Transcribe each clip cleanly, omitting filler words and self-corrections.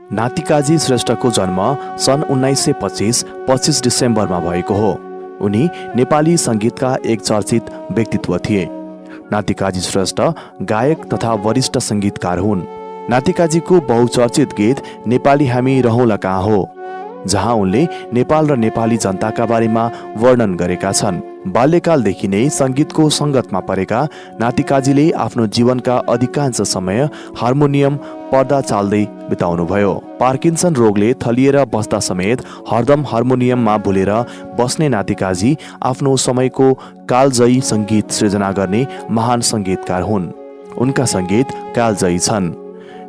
नातिकाजी श्रेष्ठको जन्म सन् 1925 डिसेम्बरमा भएको हो। उनी नेपाली संगीतका एक चर्चित व्यक्तित्व थिए। नातिकाजी श्रेष्ठ गायक तथा वरिष्ठ संगीतकार हुन्। नातिकाजीको बहुचर्चित गीत नेपाली हामी रहौँला कहाँ हो, जहाँ उनले नेपाल र नेपाली जनताका बारेमा वर्णन गरेका छन्। बाल्यकालदेखि नै संगीतको संगतमा परेका नातिकाजीले आफ्नो जीवनका अधिकांश समय हार्मोनियम पर्दा चाल्दै बिताउनुभयो। पार्किन्सन रोगले थलिएर बस्दा समेत हरदम हार्मोनियममा भुलेर बस्ने नातिकाजी आफ्नो समयको कालजयी संगीत सृजना गर्ने महान संगीतकार हुन्। उनका संगीत कालजयी छन्।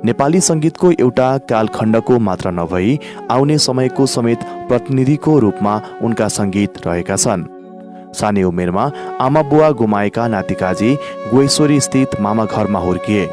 नेपाली संगीतको एउटा कालखण्डको मात्र नभई आउने समयको समेत प्रतिनिधिको रूपमा उनका संगीत रहेका छन्। सानै उमेरमा आमा बुवा गुमाएका नातिकाजी गोएश्वरी स्थित मामा घरमा हुर्किए।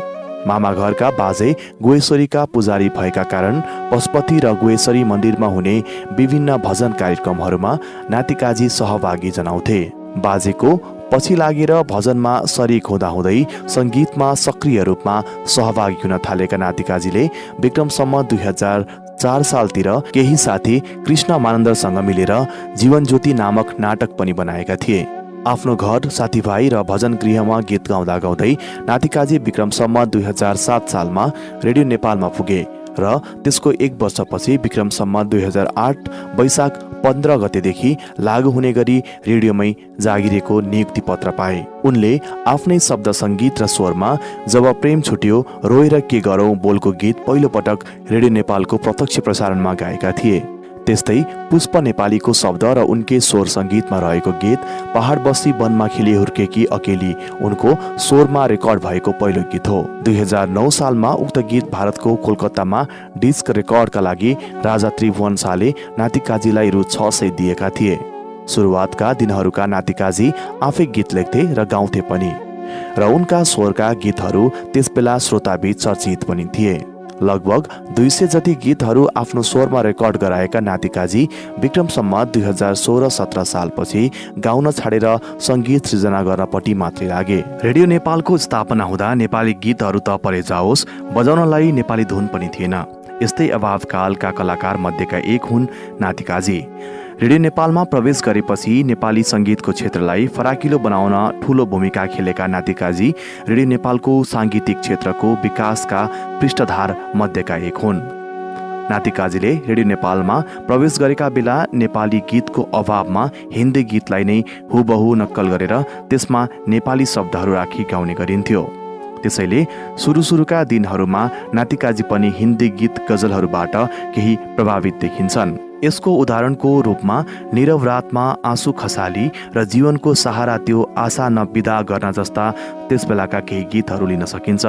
मामा घरका बाजे गोएश्वरीका पुजारी भएका कारण पशुपति र गोएश्वरी मन्दिरमा हुने विभिन्न भजन कार्यक्रमहरूमा नातिकाजी सहभागी जनाउँथे। बाजेको पछि लागेर भजनमा शरीक हुँदाहुँदै संगीतमा सक्रिय रूपमा सहभागी हुन थालेका नातिकाजीले विक्रम सम्वत 2004 सालतिर केही साथी कृष्ण मानन्दरसँग मिलेर जीवन ज्योति नामक नाटक पनि बनाएका थिए। आफ्नो घर, साथीभाइ र भजन गृहमा गीत गाउँदा गाउँदै नातिकाजी विक्रम सम्वत 2007 सालमा रेडियो नेपालमा पुगे र त्यसको एक वर्षपछि विक्रम सम्वत 2008 वैशाख 15 गतेदेखि लागू हुने गरी रेडियोमै जागिरेको नियुक्ति पत्र पाए। उनले आफ्नै शब्द संगीत र स्वरमा जब प्रेम छुट्यो रोएर के गरौँ बोलको गीत पहिलो पटक रेडियो नेपालको प्रत्यक्ष प्रसारणमा गाएका थिए। त्यस्तै पुष्प नेपालीको शब्द र उनकै स्वर संगीतमा रहेको गीत पहाड बस्ती वनमा खिली हुर्केकी अकेली उनको स्वरमा रेकर्ड भएको पहिलो गीत हो। 2009 सालमा उक्त गीत भारतको कोलकातामा डिस्क रेकर्डका लागि राजा त्रिभुवन शाहले नातिकाजीलाई रु 600 दिएका थिए। सुरुवातका दिनहरूका नातिकाजी आफै गीत लेख्थे र गाउँथे पनि र उनका स्वरका गीतहरू त्यसबेला श्रोताबीच चर्चित पनि थिए। लगभग 200 जति गीतहरू आफ्नो स्वरमा रेकर्ड गराएका नातिकाजी विक्रम सम्वत 2016-17 सालपछि गाउन छाडेर संगीत सृजना गर्नपट्टि मात्रै लागे। रेडियो नेपालको स्थापना हुँदा नेपाली गीतहरू त परे जाओस्, बजाउनलाई नेपाली धुन पनि थिएन। यस्तै अभावकालका कलाकार मध्येका एक हुन् नातिकाजी। रेडियो नेपालमा प्रवेश गरेपछि नेपाली संगीतको क्षेत्रलाई फराकिलो बनाउन ठूलो भूमिका खेलेका नातिकाजी रेडियो नेपालको सांगीतिक क्षेत्रको विकासका पृष्ठधार मध्येका एक हुन्। नातिकाजीले रेडियो नेपालमा प्रवेश गरेका बेला नेपाली गीतको अभावमा हिन्दी गीतलाई नै हुबहु नक्कल गरेर त्यसमा नेपाली शब्दहरू राखी गाउने गरिन्थ्यो। त्यसैले सुरुका दिनहरूमा नातिकाजी पनि हिन्दी गीत गजलहरूबाट केही प्रभावित देखिन्छन्। यसको उदाहरणको रूपमा नीरव रातमा आँसु खसाली र जीवनको सहारा त्यो आशा नविदा गर्न जस्ता त्यसबेलाका केही गीतहरू लिन सकिन्छ।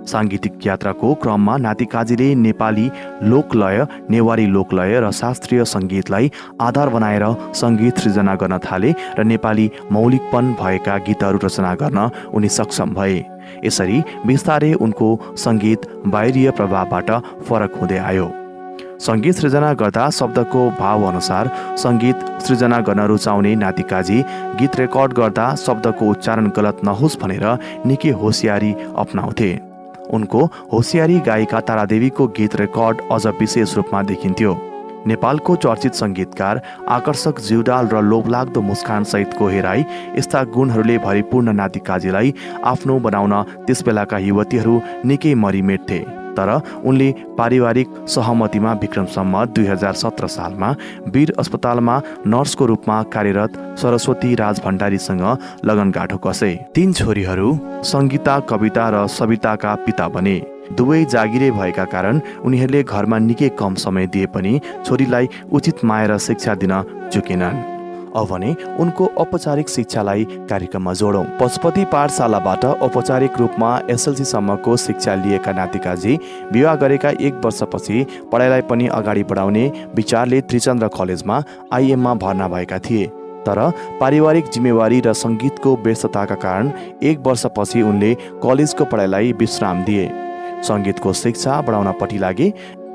सांगीतिक यात्राको क्रममा नातिकाजीले नेपाली लोकलय, नेवारी लोकलय र शास्त्रीय संगीतलाई आधार बनाएर संगीत सृजना गर्न थाले र नेपाली मौलिकपन भएका गीतहरू रचना गर्न उनी सक्षम भए। यसरी बिस्तारै उनको संगीत बाहिरीय प्रभावबाट फरक हुँदै आयो। संगीत सृजना गर्दा शब्दको भाव अनुसार संगीत सृजना गर्न रुचाउने नातिकाजी गीत रेकर्ड गर्दा शब्दको उच्चारण गलत नहोस् भनेर निकै होसियारी अपनाउँथे। उनको होसियारी गायिका तारादेवीको गीत रेकर्ड अझ विशेष रूपमा देखिन्थ्यो। नेपालको चर्चित संगीतकार, आकर्षक जिउडाल र लोभलाग्दो मुस्कान सहितको हेराई यस्ता गुणहरूले भरिपूर्ण नातिकाजीलाई आफ्नो बनाउन त्यसबेलाका युवतीहरू निकै मरिमेट्थे। तर उनले पारिवारिक सहमतिमा विक्रम सम्वत 2017 सालमा वीर अस्पतालमा नर्सको रूपमा कार्यरत सरस्वती राज भण्डारीसँग लगनगाँठो कसे। 3 छोरीहरू संगीता, कविता र सविताका पिता बने। दुवै जागिरे भएका कारण उनीहरूले घरमा निकै कम समय दिए पनि छोरीलाई उचित माया र शिक्षा दिन चुकेनन्। अब भने उनको औपचारिक शिक्षालाई कार्यक्रममा जोडौं। पशुपति पाठशालाबाट औपचारिक रूपमा एसएलसी सम्मको शिक्षा लिएका नातिकाजी विवाह गरेका 1 वर्षपछि पढाइलाई पनि अगाडि बढाउने विचारले त्रिचन्द्र कलेजमा आइएममा भर्ना भएका थिए। तर पारिवारिक जिम्मेवारी र संगीतको व्यस्तताका कारण 1 वर्षपछि उनले कलेजको पढाइलाई विश्राम दिए। संगीतको शिक्षा बढाउनपट्टि लागे।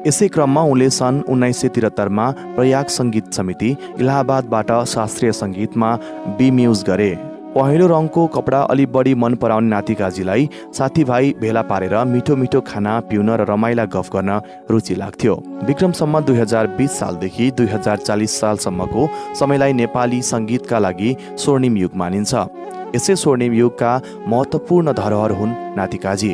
यसै क्रममा उनले सन् 1973 प्रयाग संगीत समिति इलाहाबादबाट शास्त्रीय संगीतमा बी म्युज गरे। पहेँलो रङको कपडा अलि बढी मन पराउने नातिकाजीलाई साथीभाइ भेला पारेर मिठो मिठो खाना पिउन र रमाइला गफ गर्न रुचि लाग्थ्यो। विक्रमसम्म 2020 सालदेखि 2040 सालसम्मको समयलाई नेपाली सङ्गीतका लागि स्वर्णिम युग मानिन्छ। यसै स्वर्णिम युगका महत्त्वपूर्ण धरोहर हुन् नातिकाजी।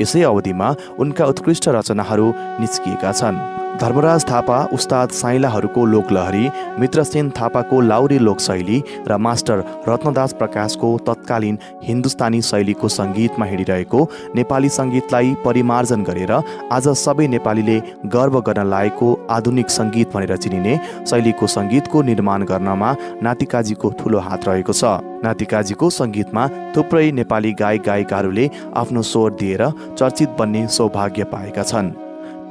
यसै अवधिमा उनका उत्कृष्ट रचनाहरू निस्किएका छन्। धर्मराज थापा उस्ताद साइलाहरूको लोकलहरी, मित्रसेन थापाको लाउरी लोकशैली र मास्टर रत्नदास प्रकाशको तत्कालीन हिन्दुस्तानी शैलीको सङ्गीतमा हिँडिरहेको नेपाली सङ्गीतलाई परिमार्जन गरेर आज सबै नेपालीले गर्व गर्न लागेको आधुनिक सङ्गीत भनेर चिनिने शैलीको सङ्गीतको निर्माण गर्नमा नातिकाजीको ठुलो हात रहेको छ। नातिकाजीको सङ्गीतमा थुप्रै नेपाली गायक गायिकाहरूले आफ्नो स्वर दिएर चर्चित बन्ने सौभाग्य पाएका छन्।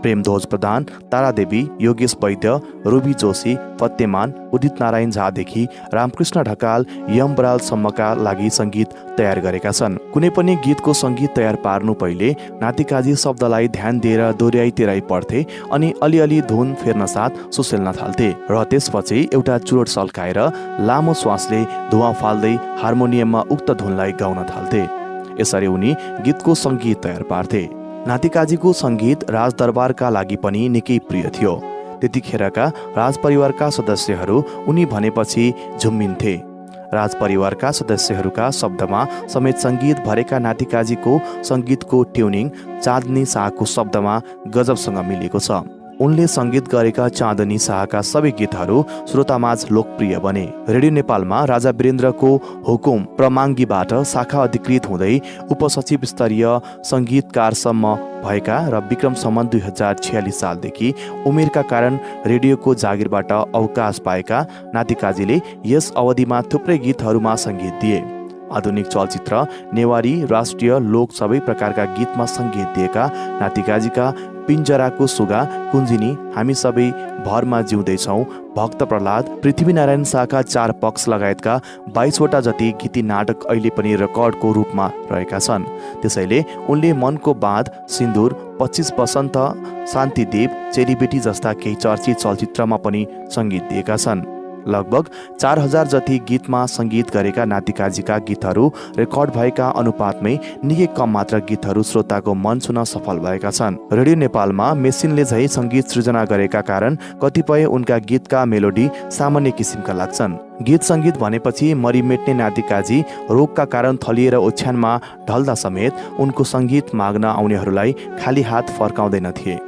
प्रेमध्वज प्रधान, तारादेवी, योगेश वैद्य, रुबी जोशी, फतेमान, उदित नारायण झादेखि रामकृष्ण ढकाल, यम बरालसम्मका लागि सङ्गीत तयार गरेका छन्। कुनै पनि गीतको सङ्गीत तयार पार्नु पहिले नातिकाजी शब्दलाई ध्यान दिएर दोहोऱ्याइ तेह्राइ पढ्थे अनि अलिअलि धुन फेर्न साथ सुसेल्न थाल्थे र त्यसपछि एउटा चुरोट सल्काएर लामो श्वासले धुवा फाल्दै हार्मोनियममा उक्त धुनलाई गाउन थाल्थे। यसरी उनी गीतको सङ्गीत तयार पार्थे। नातिकाजीको सङ्गीत राजदरबारका लागि पनि निकै प्रिय थियो। त्यतिखेरका राजपरिवारका सदस्यहरू उनी भनेपछि झुम्मिन्थे। राजपरिवारका सदस्यहरूका शब्दमा समेत सङ्गीत भरेका नातिकाजीको सङ्गीतको ट्युनिङ चाँदनी शाहको शब्दमा गजबसँग मिलेको छ। उनले सङ्गीत गरेका चाँदनी शाहका सबै गीतहरू श्रोतामाझ लोकप्रिय बने। रेडियो नेपालमा राजा वीरेन्द्रको हुकुम प्रमाङ्गीबाट शाखा अधिकृत हुँदै उपसचिव स्तरीय सङ्गीतकारसम्म भएका र विक्रमसम्म 2046 सालदेखि उमेरका कारण रेडियोको जागिरबाट अवकाश पाएका नातिकाजीले यस अवधिमा थुप्रै गीतहरूमा सङ्गीत दिए। आधुनिक चलचित्र, नेवारी, राष्ट्रिय, लोक सबै प्रकारका गीतमा सङ्गीत दिएका नातिकाजीका पिञ्जराको सुगा, कुञ्जिनी, हामी सबै भरमा जिउँदैछौँ, भक्त प्रहलाद, पृथ्वीनारायण शाहका 4 पक्ष लगायतका 22 वटा जति गीती नाटक अहिले पनि रेकर्डको रूपमा रहेका छन्। त्यसैले उनले मनको बाँध, सिन्दुर, 25 वसन्त, शान्तिदेव, चेलीबेटी जस्ता केही चर्चित चलचित्रमा पनि सङ्गीत दिएका छन्। लगभग 4000 जति गीतमा सङ्गीत गरेका नातिकाजीका गीतहरू रेकर्ड भएका अनुपातमै निकै कम मात्र गीतहरू श्रोताको मन छुन सफल भएका छन्। रेडियो नेपालमा मेसिनले झै सङ्गीत सृजना गरेका कारण कतिपय उनका गीतका मेलोडी सामान्य किसिमका लाग्छन्। गीत सङ्गीत भनेपछि मरिमेट्ने नातिकाजी रोगका कारण थलिएर ओछ्यानमा ढल्दा समेत उनको सङ्गीत माग्न आउनेहरूलाई खाली हात फर्काउँदैन थिए।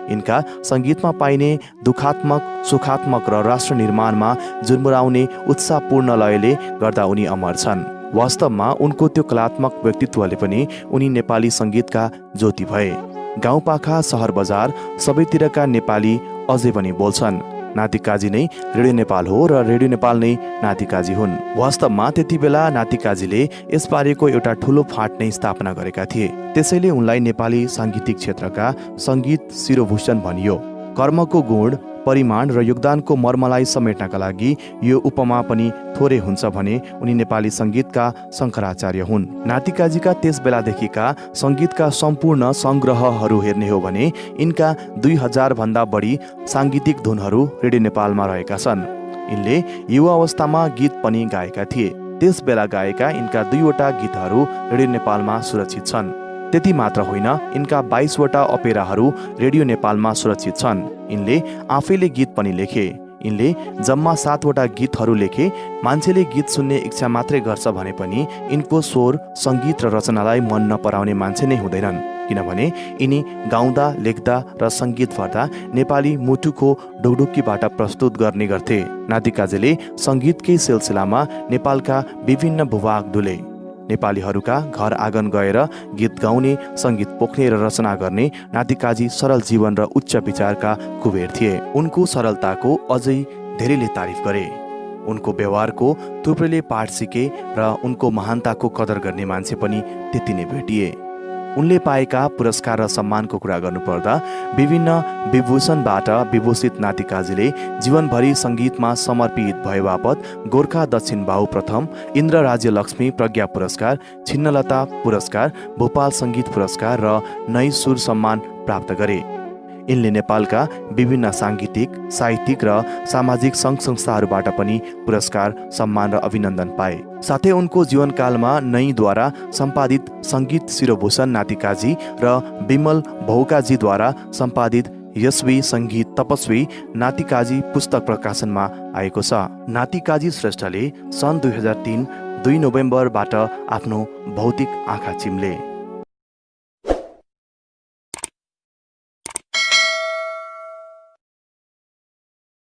यिनका सङ्गीतमा पाइने दुखात्मक, सुखात्मक र राष्ट्र निर्माणमा जुर्मुराउने उत्साहपूर्ण लयले गर्दा उनी अमर छन्। वास्तवमा उनको त्यो कलात्मक व्यक्तित्वले पनि उनी नेपाली सङ्गीतका ज्योति भए। गाउँपाखा, सहर बजार सबैतिरका नेपाली अझै पनि बोल्छन्, नातिकाजी नै रेडियो नेपाल हो र रेडियो नेपाल नै नातिकाजी हुन्। वास्तवमा त्यति बेला नातिकाजीले यसबारेको एउटा ठुलो फाँट नै स्थापना गरेका थिए। त्यसैले उनलाई नेपाली साङ्गीतिक क्षेत्रका सङ्गीत शिरोभूषण भनियो। कर्मको गुण, परिमाण र योगदानको मर्मलाई समेट्नका लागि यो उपमा पनि थोरै हुन्छ भने उनी नेपाली सङ्गीतका शङ्कराचार्य हुन्। नातिकाजीका त्यस बेलादेखिका सङ्गीतका सम्पूर्ण सङ्ग्रहहरू हेर्ने हो भने यिनका 2000 भन्दा बढी साङ्गीतिक धुनहरू रेडियो नेपालमा रहेका छन्। यिनले युवा अवस्थामा गीत पनि गाएका थिए। त्यस बेला गाएका यिनका 2 वटा गीतहरू रेडियो नेपालमा सुरक्षित छन्। त्यति मात्र होइन, यिनका 22 वटा अपेराहरू रेडियो नेपालमा सुरक्षित छन्। यिनले आफैले गीत पनि लेखे। यिनले जम्मा 7 वटा गीतहरू लेखे। मान्छेले गीत सुन्ने इच्छा मात्रै गर्छ भने पनि यिनको स्वर, सङ्गीत र रचनालाई मन नपराउने मान्छे नै हुँदैनन्, किनभने यिनी गाउँदा, लेख्दा र सङ्गीत भर्दा नेपाली मुटुको ढुकढुकीबाट प्रस्तुत गर्ने गर्थे। नातिकाजीले सङ्गीतकै सिलसिलामा नेपालका विभिन्न भूभाग डुले। नेपालीहरूका घर आँगन गएर गीत गाउने, सङ्गीत पोख्ने र रचना गर्ने नातिकाजी सरल जीवन र उच्च विचारका कुबेर थिए। उनको सरलताको अझै धेरैले तारिफ गरे। उनको व्यवहारको थुप्रैले पाठ सिके र उनको महानताको कदर गर्ने मान्छे पनि त्यति नै भेटिए। उनले पाएका पुरस्कार र सम्मानको कुरा गर्नुपर्दा विभिन्न विभूषणबाट विभूषित नातिकाजीले जीवनभरि सङ्गीतमा समर्पित भए बापत गोर्खा दक्षिण बाहु प्रथम, इन्द्र राज्य लक्ष्मी प्रज्ञा पुरस्कार, छिन्नलता पुरस्कार, भोपाल सङ्गीत पुरस्कार र नई सुर सम्मान प्राप्त गरे। यिनले नेपालका विभिन्न साङ्गीतिक, साहित्यिक र सामाजिक सङ्घ संस्थाहरूबाट पनि पुरस्कार, सम्मान र अभिनन्दन पाए। साथै उनको जीवनकालमा नैद्वारा सम्पादित सङ्गीत शिरोभूषण नातिकाजी र विमल भौकाजीद्वारा सम्पादित यशवी सङ्गीत तपस्वी नातिकाजी पुस्तक प्रकाशनमा आएको छ। नातिकाजी श्रेष्ठले सन् 2003 2 नोभेम्बरबाट आफ्नो भौतिक आँखा चिम्ले।